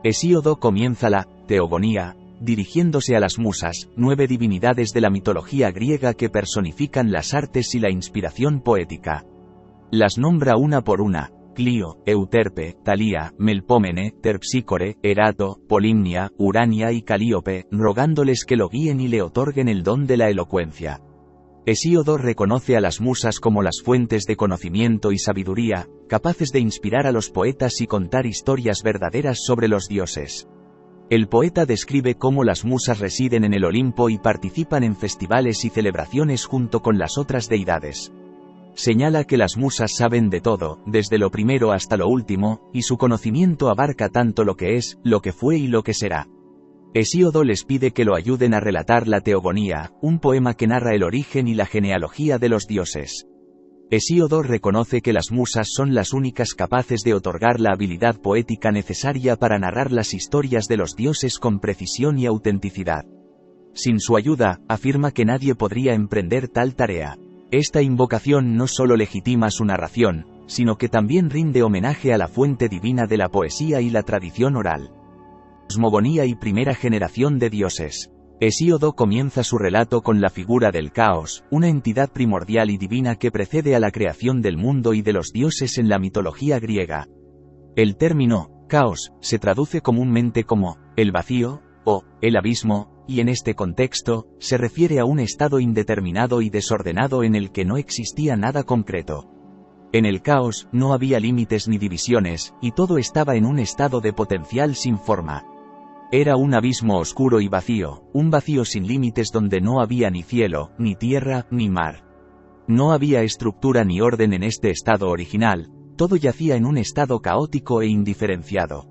Hesíodo comienza la teogonía, dirigiéndose a las musas, 9 divinidades de la mitología griega que personifican las artes y la inspiración poética. Las nombra una por una: Clio, Euterpe, Talía, Melpómene, Terpsícore, Erato, Polimnia, Urania y Calíope, rogándoles que lo guíen y le otorguen el don de la elocuencia. Hesíodo reconoce a las musas como las fuentes de conocimiento y sabiduría, capaces de inspirar a los poetas y contar historias verdaderas sobre los dioses. El poeta describe cómo las musas residen en el Olimpo y participan en festivales y celebraciones junto con las otras deidades. Señala que las musas saben de todo, desde lo primero hasta lo último, y su conocimiento abarca tanto lo que es, lo que fue y lo que será. Hesíodo les pide que lo ayuden a relatar la Teogonía, un poema que narra el origen y la genealogía de los dioses. Hesíodo reconoce que las musas son las únicas capaces de otorgar la habilidad poética necesaria para narrar las historias de los dioses con precisión y autenticidad. Sin su ayuda, afirma que nadie podría emprender tal tarea. Esta invocación no solo legitima su narración, sino que también rinde homenaje a la fuente divina de la poesía y la tradición oral. Cosmogonía y primera generación de dioses. Hesíodo comienza su relato con la figura del caos, una entidad primordial y divina que precede a la creación del mundo y de los dioses en la mitología griega. El término caos se traduce comúnmente como el vacío o el abismo, y en este contexto se refiere a un estado indeterminado y desordenado en el que no existía nada concreto. En el caos no había límites ni divisiones, y todo estaba en un estado de potencial sin forma. Era un abismo oscuro y vacío, un vacío sin límites donde no había ni cielo, ni tierra, ni mar. No había estructura ni orden en este estado original, todo yacía en un estado caótico e indiferenciado.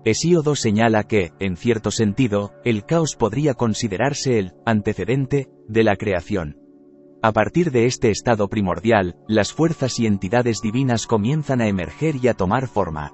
Hesíodo señala que, en cierto sentido, el caos podría considerarse el antecedente de la creación. A partir de este estado primordial, las fuerzas y entidades divinas comienzan a emerger y a tomar forma.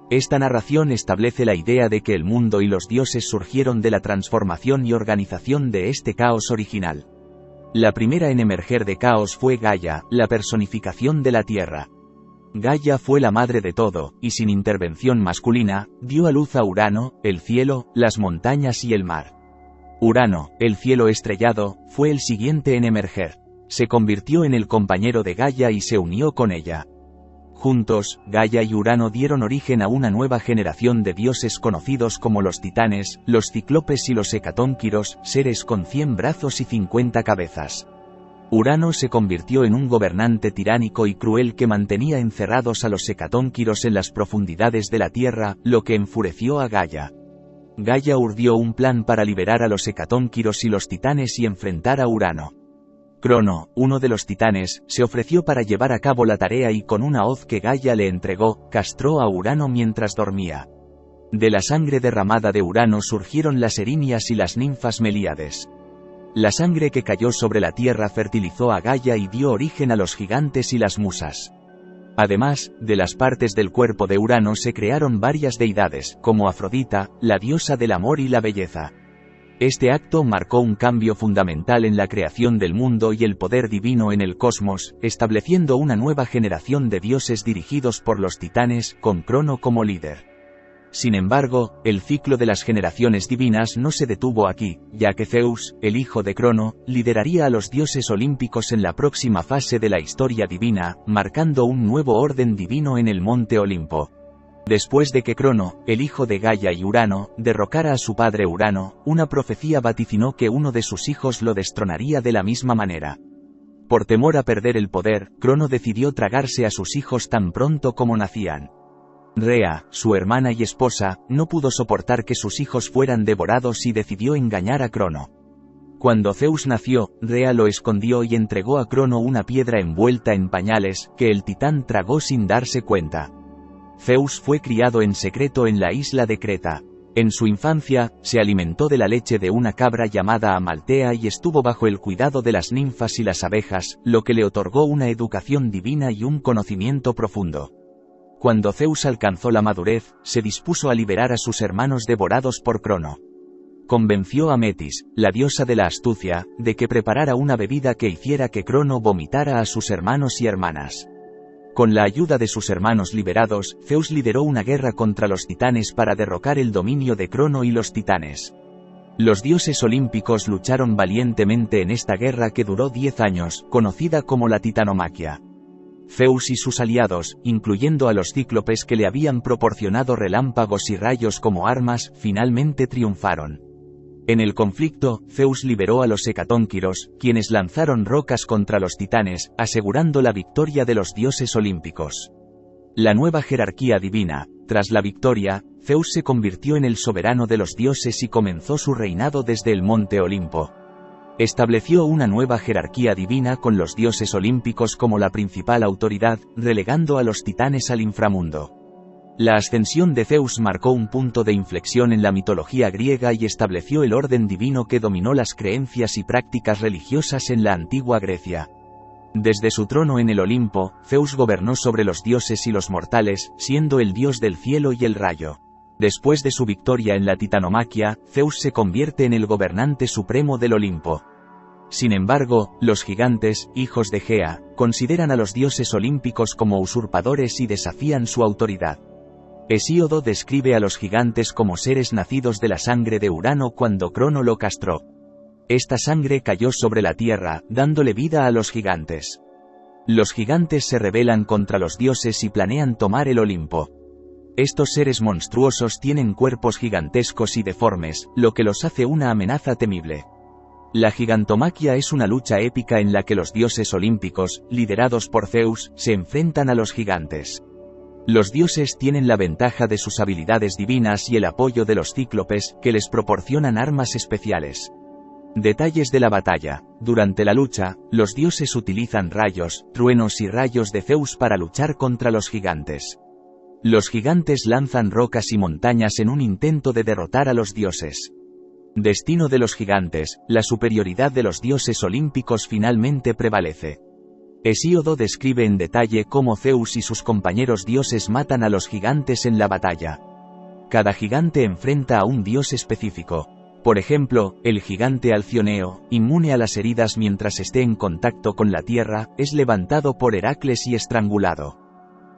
Esta narración establece la idea de que el mundo y los dioses surgieron de la transformación y organización de este caos original. La primera en emerger de caos fue Gaia, la personificación de la tierra. Gaia fue la madre de todo, y sin intervención masculina, dio a luz a Urano, el cielo, las montañas y el mar. Urano, el cielo estrellado, fue el siguiente en emerger. Se convirtió en el compañero de Gaia y se unió con ella. Juntos, Gaia y Urano dieron origen a una nueva generación de dioses conocidos como los titanes, los cíclopes y los hecatónquiros, seres con 100 brazos y 50 cabezas. Urano se convirtió en un gobernante tiránico y cruel que mantenía encerrados a los hecatónquiros en las profundidades de la tierra, lo que enfureció a Gaia. Gaia urdió un plan para liberar a los hecatónquiros y los titanes y enfrentar a Urano. Crono, uno de los titanes, se ofreció para llevar a cabo la tarea y con una hoz que Gaia le entregó, castró a Urano mientras dormía. De la sangre derramada de Urano surgieron las erinias y las ninfas melíades. La sangre que cayó sobre la tierra fertilizó a Gaia y dio origen a los gigantes y las musas. Además, de las partes del cuerpo de Urano se crearon varias deidades, como Afrodita, la diosa del amor y la belleza. Este acto marcó un cambio fundamental en la creación del mundo y el poder divino en el cosmos, estableciendo una nueva generación de dioses dirigidos por los titanes, con Crono como líder. Sin embargo, el ciclo de las generaciones divinas no se detuvo aquí, ya que Zeus, el hijo de Crono, lideraría a los dioses olímpicos en la próxima fase de la historia divina, marcando un nuevo orden divino en el monte Olimpo. Después de que Crono, el hijo de Gaia y Urano, derrocara a su padre Urano, una profecía vaticinó que uno de sus hijos lo destronaría de la misma manera. Por temor a perder el poder, Crono decidió tragarse a sus hijos tan pronto como nacían. Rea, su hermana y esposa, no pudo soportar que sus hijos fueran devorados y decidió engañar a Crono. Cuando Zeus nació, Rea lo escondió y entregó a Crono una piedra envuelta en pañales, que el titán tragó sin darse cuenta. Zeus fue criado en secreto en la isla de Creta. En su infancia, se alimentó de la leche de una cabra llamada Amaltea y estuvo bajo el cuidado de las ninfas y las abejas, lo que le otorgó una educación divina y un conocimiento profundo. Cuando Zeus alcanzó la madurez, se dispuso a liberar a sus hermanos devorados por Crono. Convenció a Metis, la diosa de la astucia, de que preparara una bebida que hiciera que Crono vomitara a sus hermanos y hermanas. Con la ayuda de sus hermanos liberados, Zeus lideró una guerra contra los titanes para derrocar el dominio de Crono y los titanes. Los dioses olímpicos lucharon valientemente en esta guerra que duró 10 años, conocida como la Titanomaquia. Zeus y sus aliados, incluyendo a los cíclopes que le habían proporcionado relámpagos y rayos como armas, finalmente triunfaron. En el conflicto, Zeus liberó a los hecatónquiros, quienes lanzaron rocas contra los titanes, asegurando la victoria de los dioses olímpicos. La nueva jerarquía divina. Tras la victoria, Zeus se convirtió en el soberano de los dioses y comenzó su reinado desde el monte Olimpo. Estableció una nueva jerarquía divina con los dioses olímpicos como la principal autoridad, relegando a los titanes al inframundo. La ascensión de Zeus marcó un punto de inflexión en la mitología griega y estableció el orden divino que dominó las creencias y prácticas religiosas en la antigua Grecia. Desde su trono en el Olimpo, Zeus gobernó sobre los dioses y los mortales, siendo el dios del cielo y el rayo. Después de su victoria en la Titanomaquia, Zeus se convierte en el gobernante supremo del Olimpo. Sin embargo, los gigantes, hijos de Gea, consideran a los dioses olímpicos como usurpadores y desafían su autoridad. Hesíodo describe a los gigantes como seres nacidos de la sangre de Urano cuando Crono lo castró. Esta sangre cayó sobre la tierra, dándole vida a los gigantes. Los gigantes se rebelan contra los dioses y planean tomar el Olimpo. Estos seres monstruosos tienen cuerpos gigantescos y deformes, lo que los hace una amenaza temible. La gigantomaquia es una lucha épica en la que los dioses olímpicos, liderados por Zeus, se enfrentan a los gigantes. Los dioses tienen la ventaja de sus habilidades divinas y el apoyo de los cíclopes, que les proporcionan armas especiales. Detalles de la batalla. Durante la lucha, los dioses utilizan rayos, truenos y rayos de Zeus para luchar contra los gigantes. Los gigantes lanzan rocas y montañas en un intento de derrotar a los dioses. Destino de los gigantes. La superioridad de los dioses olímpicos finalmente prevalece. Hesíodo describe en detalle cómo Zeus y sus compañeros dioses matan a los gigantes en la batalla. Cada gigante enfrenta a un dios específico. Por ejemplo, el gigante Alcioneo, inmune a las heridas mientras esté en contacto con la tierra, es levantado por Heracles y estrangulado.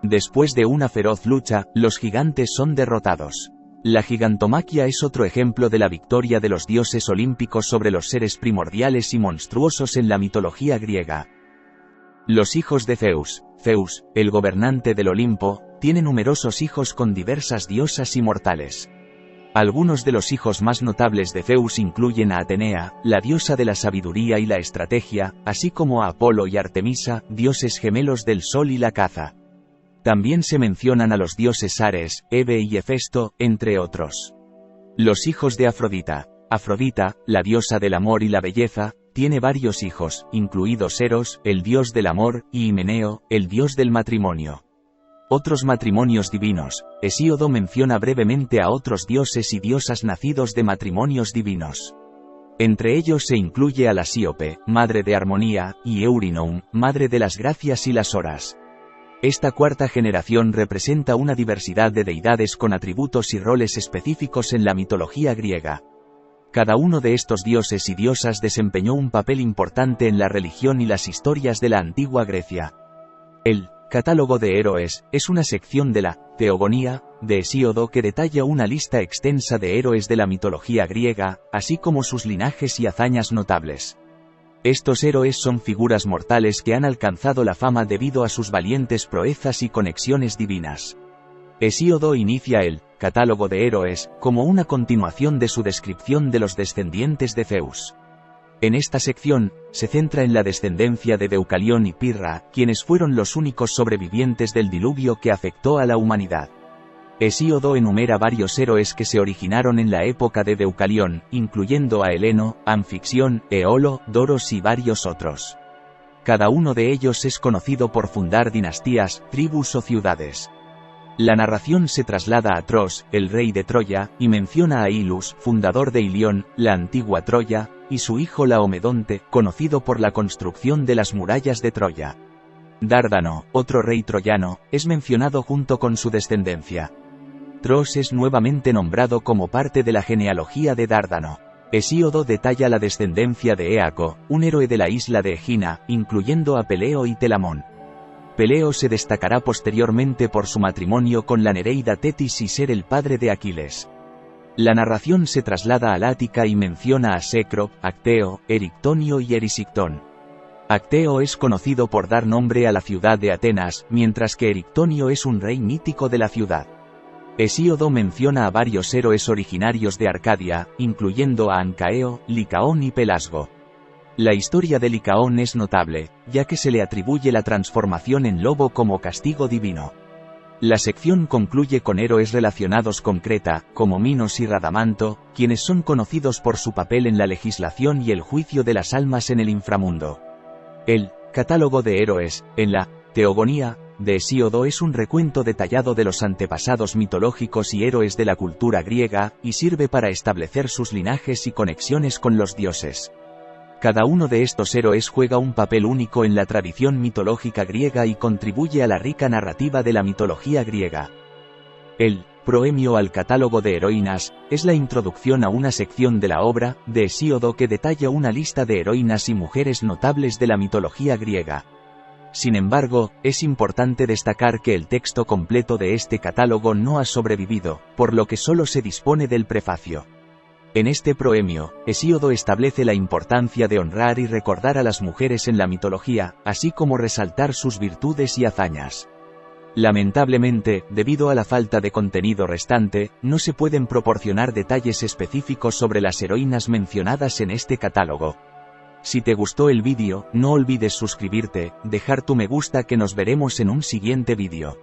Después de una feroz lucha, los gigantes son derrotados. La gigantomaquia es otro ejemplo de la victoria de los dioses olímpicos sobre los seres primordiales y monstruosos en la mitología griega. Los hijos de Zeus. Zeus, el gobernante del Olimpo, tiene numerosos hijos con diversas diosas y mortales. Algunos de los hijos más notables de Zeus incluyen a Atenea, la diosa de la sabiduría y la estrategia, así como a Apolo y Artemisa, dioses gemelos del sol y la caza. También se mencionan a los dioses Ares, Hebe y Hefesto, entre otros. Los hijos de Afrodita. Afrodita, la diosa del amor y la belleza, tiene varios hijos, incluidos Eros, el dios del amor, y Himeneo, el dios del matrimonio. Otros matrimonios divinos. Hesíodo menciona brevemente a otros dioses y diosas nacidos de matrimonios divinos. Entre ellos se incluye a la Síope, madre de armonía, y Eurinon, madre de las gracias y las horas. Esta cuarta generación representa una diversidad de deidades con atributos y roles específicos en la mitología griega. Cada uno de estos dioses y diosas desempeñó un papel importante en la religión y las historias de la antigua Grecia. El Catálogo de héroes es una sección de la Teogonía de Hesíodo que detalla una lista extensa de héroes de la mitología griega, así como sus linajes y hazañas notables. Estos héroes son figuras mortales que han alcanzado la fama debido a sus valientes proezas y conexiones divinas. Hesíodo inicia el Catálogo de héroes como una continuación de su descripción de los descendientes de Zeus. En esta sección, se centra en la descendencia de Deucalión y Pirra, quienes fueron los únicos sobrevivientes del diluvio que afectó a la humanidad. Hesíodo enumera varios héroes que se originaron en la época de Deucalión, incluyendo a Heleno, Anfixión, Eolo, Doros y varios otros. Cada uno de ellos es conocido por fundar dinastías, tribus o ciudades. La narración se traslada a Tros, el rey de Troya, y menciona a Ilus, fundador de Ilión, la antigua Troya, y su hijo Laomedonte, conocido por la construcción de las murallas de Troya. Dárdano, otro rey troyano, es mencionado junto con su descendencia. Tros es nuevamente nombrado como parte de la genealogía de Dárdano. Hesíodo detalla la descendencia de Éaco, un héroe de la isla de Egina, incluyendo a Peleo y Telamón. Peleo se destacará posteriormente por su matrimonio con la Nereida Tetis y ser el padre de Aquiles. La narración se traslada al Ática y menciona a Cecro, Acteo, Erictonio y Erisictón. Acteo es conocido por dar nombre a la ciudad de Atenas, mientras que Erictonio es un rey mítico de la ciudad. Hesíodo menciona a varios héroes originarios de Arcadia, incluyendo a Ancaeo, Licaón y Pelasgo. La historia de Licaón es notable, ya que se le atribuye la transformación en lobo como castigo divino. La sección concluye con héroes relacionados con Creta, como Minos y Radamanto, quienes son conocidos por su papel en la legislación y el juicio de las almas en el inframundo. El catálogo de héroes, en la Teogonía de Hesíodo, es un recuento detallado de los antepasados mitológicos y héroes de la cultura griega, y sirve para establecer sus linajes y conexiones con los dioses. Cada uno de estos héroes juega un papel único en la tradición mitológica griega y contribuye a la rica narrativa de la mitología griega. El proemio al catálogo de heroínas es la introducción a una sección de la obra de Hesíodo que detalla una lista de heroínas y mujeres notables de la mitología griega. Sin embargo, es importante destacar que el texto completo de este catálogo no ha sobrevivido, por lo que solo se dispone del prefacio. En este proemio, Hesíodo establece la importancia de honrar y recordar a las mujeres en la mitología, así como resaltar sus virtudes y hazañas. Lamentablemente, debido a la falta de contenido restante, no se pueden proporcionar detalles específicos sobre las heroínas mencionadas en este catálogo. Si te gustó el vídeo, no olvides suscribirte, dejar tu me gusta, que nos veremos en un siguiente vídeo.